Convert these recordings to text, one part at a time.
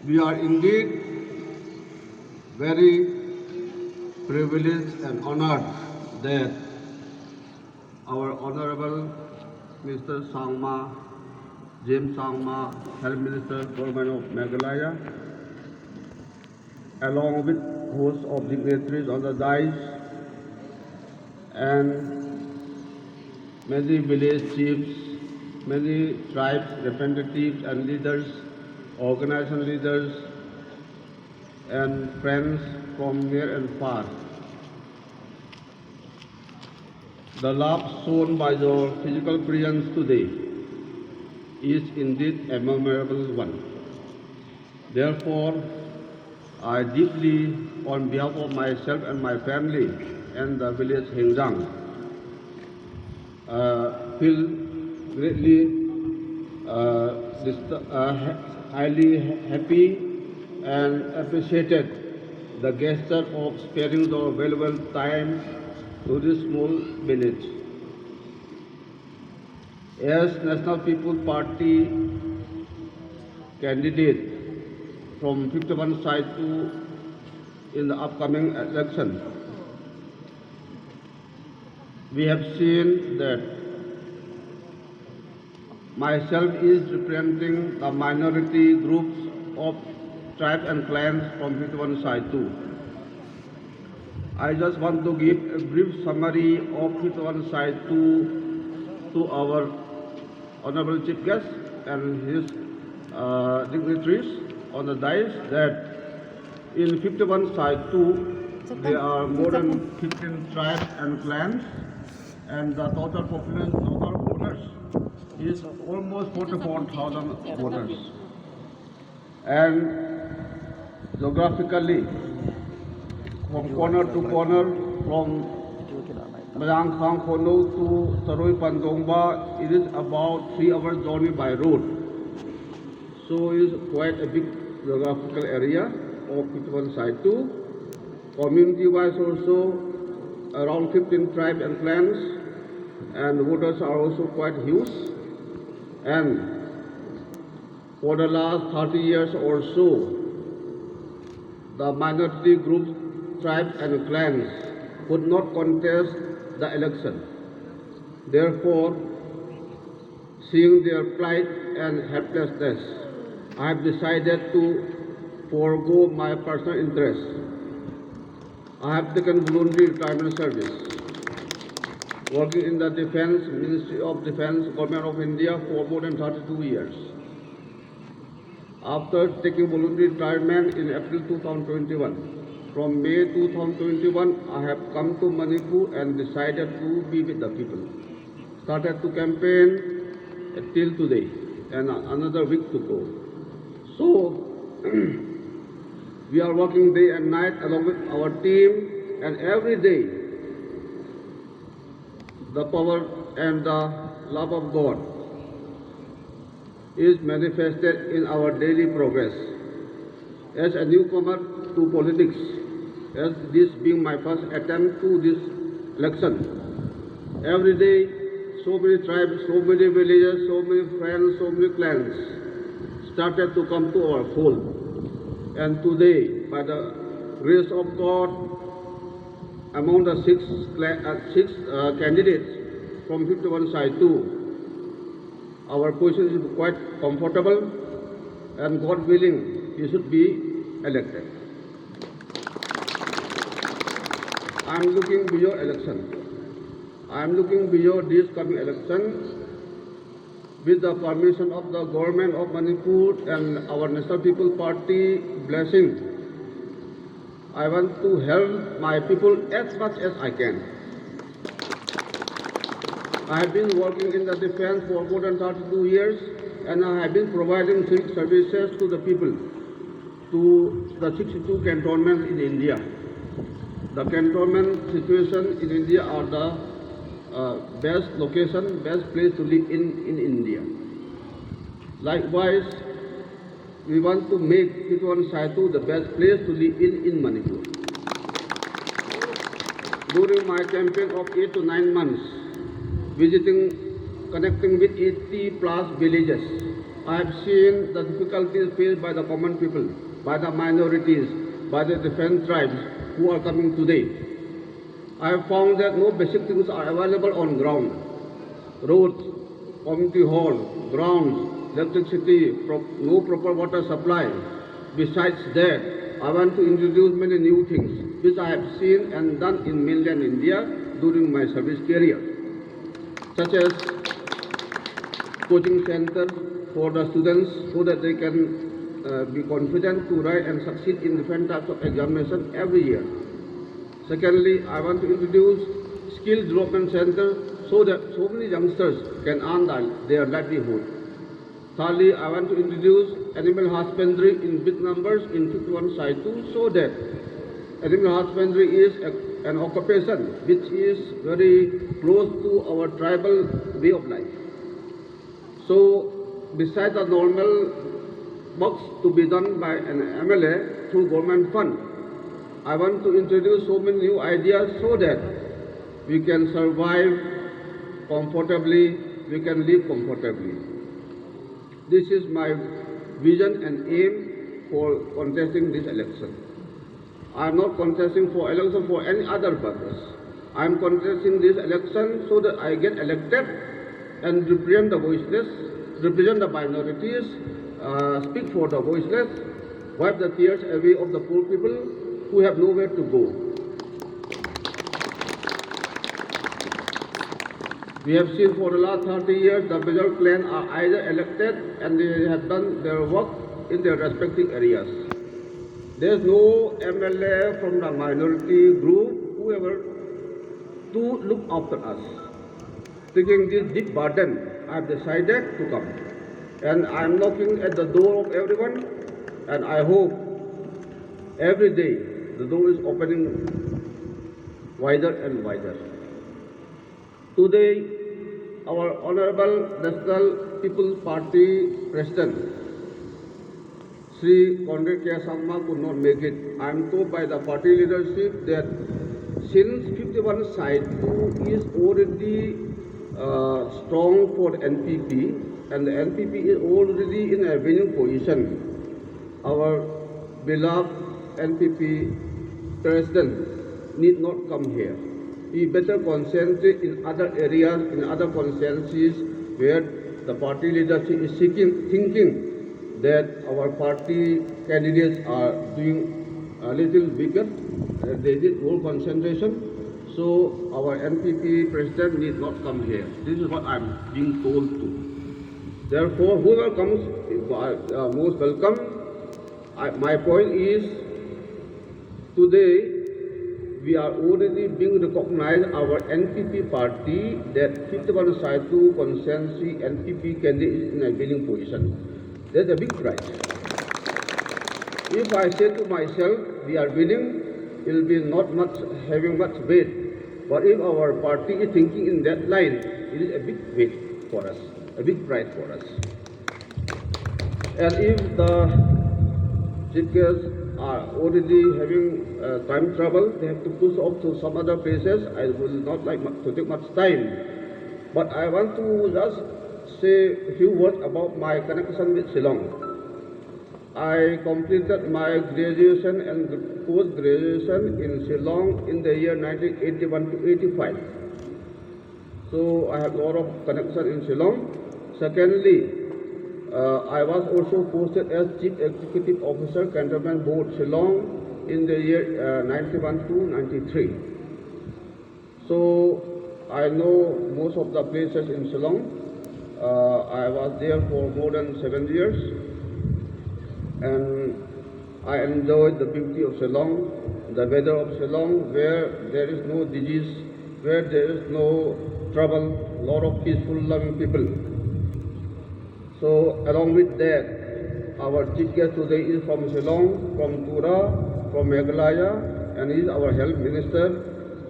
We are indeed very privileged and honored that our Honorable Mr. Sangma, James Sangma, Health Minister, Government of Meghalaya, along with hosts of dignitaries on the dais and many village chiefs, many tribes representatives and leaders, organization leaders, and friends from near and far. The love shown by your physical presence today is indeed a memorable one. Therefore, I deeply, on behalf of myself and my family and the village Hengjang, feel greatly highly happy and appreciated the gesture of sparing the valuable time to this small village. As National People's Party candidate from 51 side to in the upcoming election, we have seen that myself is representing the minority groups of tribes and clans from 51 side too. I just want to give a brief summary of 51 side to our Honorable Chief Guest and his dignitaries on the dais that in 51 side 2 there are more than 15 tribes and clans, and the total population, total voters is almost 44,000 voters. And geographically, from corner to corner, from Mayang Khang Khono to Saroi Pandongba, it is about 3 hours journey by road. So it is quite a big geographical area of 51 side 2. Community-wise also, around 15 tribes and clans, and voters are also quite huge. And for the last 30 years or so, the minority groups, tribes and clans could not contest the election. Therefore, seeing their plight and helplessness, I have decided to forego my personal interests. I have taken voluntary retirement service, working in the Defense, Ministry of Defense, Government of India for more than 32 years. After taking voluntary retirement in April 2021, from May 2021, I have come to Manipur and decided to be with the people. Started to campaign till today, and another week to go. So, we are working day and night along with our team, and every day, the power and the love of God is manifested in our daily progress. As a newcomer to politics, as this being my first attempt to this election, every day so many tribes, so many villages, so many friends, so many clans started to come to our fold. And today, by the grace of God, among the six candidates from 51 side 2, our position is quite comfortable, and God willing, he should be elected. I am looking beyond election. I am looking beyond this coming election. With the permission of the government of Manipur and our National People's Party blessing, I want to help my people as much as I can. I have been working in the defense for more than 32 years, and I have been providing civic services to the people, to the 62 cantonments in India. The cantonment situation in India are the best location, best place to live in India. Likewise, we want to make 51 side 2 the best place to live in Manipur. During my campaign of 8 to 9 months, connecting with 80 plus villages, I have seen the difficulties faced by the common people, by the minorities, by the different tribes who are coming today. I have found that no basic things are available on ground. Roads, community hall, grounds, electricity, no proper water supply. Besides that, I want to introduce many new things which I have seen and done in mainland India during my service career, such as coaching centers for the students so that they can be confident to write and succeed in different types of examination every year. Secondly, I want to introduce skill development center so that so many youngsters can earn their livelihood. Thirdly, I want to introduce animal husbandry in big numbers in 51 Site 2 so that animal husbandry is an occupation which is very close to our tribal way of life. So, besides the normal works to be done by an MLA through government fund, I want to introduce so many new ideas so that we can survive comfortably, we can live comfortably. This is my vision and aim for contesting this election. I am not contesting for election for any other purpose. I am contesting this election so that I get elected and represent the voiceless, represent the minorities, speak for the voiceless, wipe the tears away of the poor people who have nowhere to go. We have seen for the last 30 years the major clan are either elected and they have done their work in their respective areas. There is no MLA from the minority group, whoever, to look after us. Taking this deep burden, I have decided to come. And I am knocking at the door of everyone, and I hope every day the door is opening wider and wider. Today, our Honorable National People's Party President, Shri could not make it. I am told by the party leadership that since 51 Site 2 is already strong for NPP, and the NPP is already in a winning position, our beloved NPP President need not come here. He better concentrate in other areas, in other constituencies where the party leadership is thinking that our party candidates are doing a little weaker. They did more concentration. So our NPP president need not come here. This is what I'm being told to. Therefore, whoever comes is most welcome. My point is, today we are already being recognized, our NPP party, that 51 Site 2 constituency NPP candidate is in a winning position. That's a big prize. If I say to myself, we are winning, it will be not much having much weight. But if our party is thinking in that line, it is a big weight for us, a big prize for us. And if the chief guests are already having time trouble, they have to push off to some other places. I will not like to take much time. But I want to just say a few words about my connection with Shillong. I completed my graduation and post-graduation in Shillong in the year 1981 to 85. So I have a lot of connection in Shillong. Secondly, I was also posted as Chief Executive Officer, Cantonment Board, Shillong in the year 91 to 93. So I know most of the places in Shillong. I was there for more than 7 years, and I enjoyed the beauty of Shillong, the weather of Shillong, where there is no disease, where there is no trouble, a lot of peaceful, loving people. So along with that, our chief guest today is from Shillong, from Tura, from Meghalaya, and he is our health minister.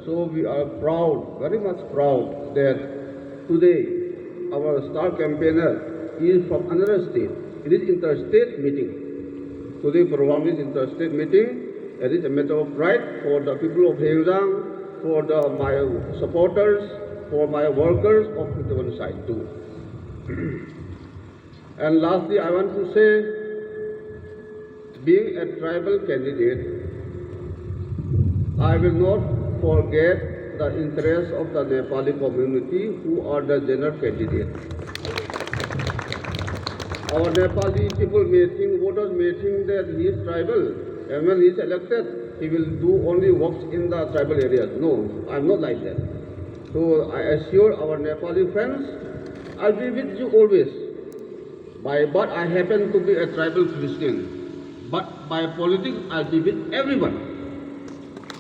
So we are proud, very much proud, that today our star campaigner is from another state. It is interstate meeting. Today program is interstate meeting. It is a matter of pride for the people of Lhouvum, for my supporters, for my workers of 51 Site 2. And lastly, I want to say, being a tribal candidate, I will not forget the interests of the Nepali community who are the general candidates. Our Nepali people may think, voters may think that he is tribal, and when he is elected, he will do only works in the tribal areas. No, I am not like that. So I assure our Nepali friends, I will be with you always. By birth, I happen to be a tribal Christian, but by politics, I will be with everyone.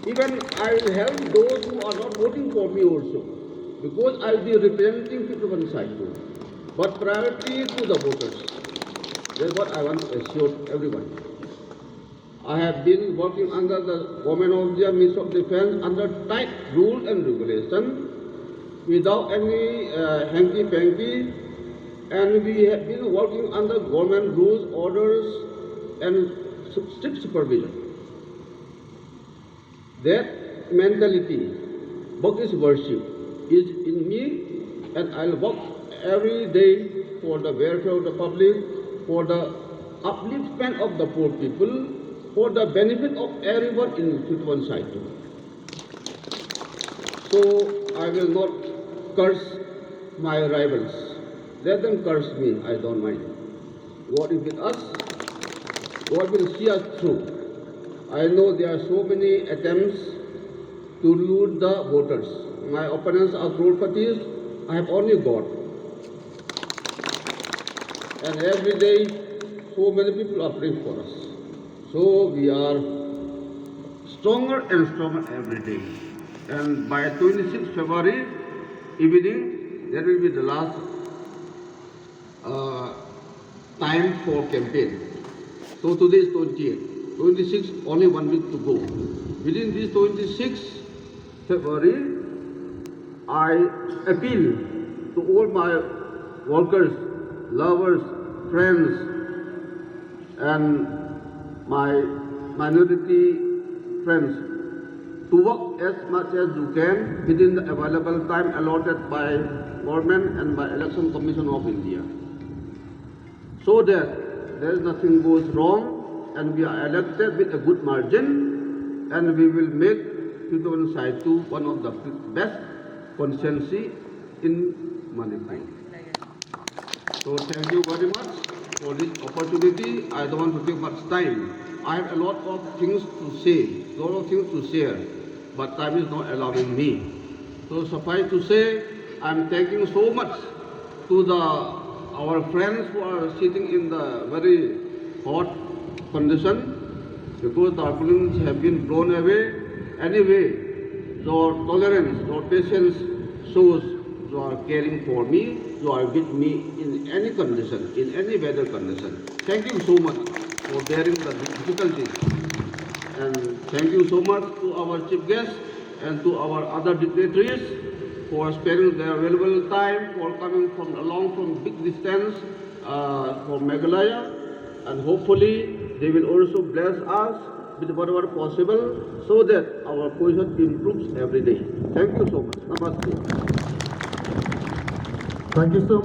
Even I will help those who are not voting for me also, because I will be representing 51 side too. But priority to the voters. That's what I want to assure everyone. I have been working under the government of the Ministry of Defense under tight rules and regulation, without any hanky-panky, and we have been working under government rules, orders, and strict supervision. That mentality, work is worship, is in me, and I'll work every day for the welfare of the public, for the upliftment of the poor people, for the benefit of everyone in 51 side. So I will not curse my rivals. Let them curse me, I don't mind. God is with us. God will see us through. I know there are so many attempts to lure the voters. My opponents are crowdpatis. I have only God. And every day, so many people are praying for us. So we are stronger and stronger every day. And by 26th February evening, that will be the last time for campaign. So today is 28th. 26, only 1 week to go. Within this 26th February, I appeal to all my workers, lovers, friends, and my minority friends to work as much as you can within the available time allotted by government and by Election Commission of India, so that there is nothing goes wrong and we are elected with a good margin, and we will make 51 Side 2 one of the best constituency in Manipur. So thank you very much for this opportunity. I don't want to take much time. I have a lot of things to say, a lot of things to share, but time is not allowing me. So suffice to say, I am thanking so much to our friends who are sitting in the very hot condition, because the turbulence have been blown away. Anyway, your tolerance, your patience shows you are caring for me, you are with me in any condition, in any weather condition. Thank you so much for bearing the difficulties. And thank you so much to our chief guest and to our other dignitaries for sparing their valuable time, for coming along from big distance from Meghalaya. And hopefully they will also bless us with whatever possible, so that our position improves every day. Thank you so much. Namaste. Thank you so much.